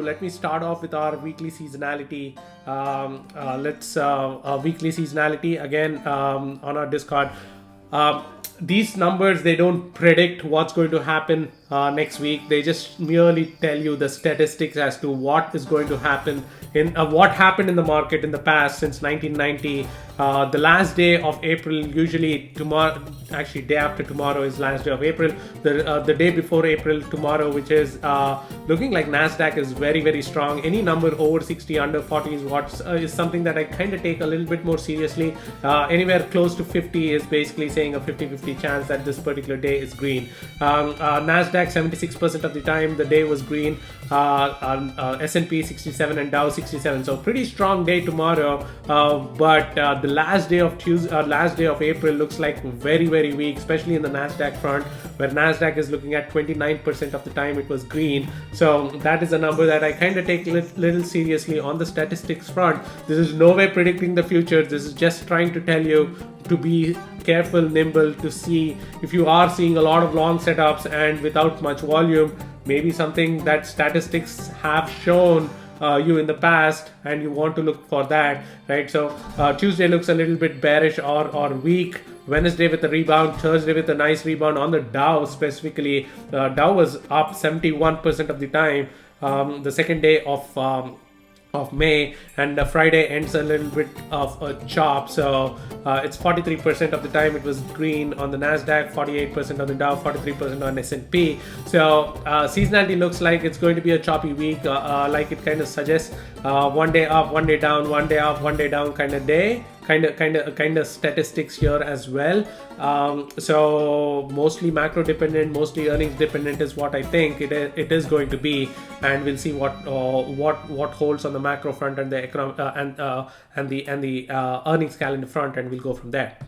Let me start off with our weekly seasonality. Let's weekly seasonality again on our Discord. Um, these numbers, they don't predict what's going to happen next week. They just merely tell you the statistics as to what is going to happen in what happened in the market in the past since 1990. The last day of April, usually tomorrow, actually day after tomorrow is last day of April. The day before April, tomorrow, which is looking like Nasdaq is very strong. Any number over 60, under 40 is something that I kind of take a little bit more seriously. Anywhere close to 50 is basically saying a 50-50 chance that this particular day is green. Nasdaq 76% of the time the day was green. S&P 67 and Dow 67. So pretty strong day tomorrow. But the last day of last day of April looks like very weak, especially in the Nasdaq front, where Nasdaq is looking at 29% of the time it was green. So that is a number that I kind of take little seriously on the statistics front. This is no way predicting the future. This is just trying to tell you to be careful, nimble, to see if you are seeing a lot of long setups and without much volume, maybe something that statistics have shown you in the past, and you want to look for that, right? So Tuesday looks a little bit bearish or weak. Wednesday with a rebound, Thursday with a nice rebound on the Dow specifically. Dow was up 71% of the time. The second day of May, and Friday ends a little bit of a chop. So it's 43% of the time it was green on the Nasdaq, 48% on the Dow, 43% on S&P. So seasonality looks like it's going to be a choppy week, like it kind of suggests. One day up, one day down, one day up, one day down kind of day. Kind of statistics here as well. So mostly macro dependent, mostly earnings dependent is what I think it is going to be, and we'll see what holds on the macro front and the economic and the earnings calendar front, and we'll go from there.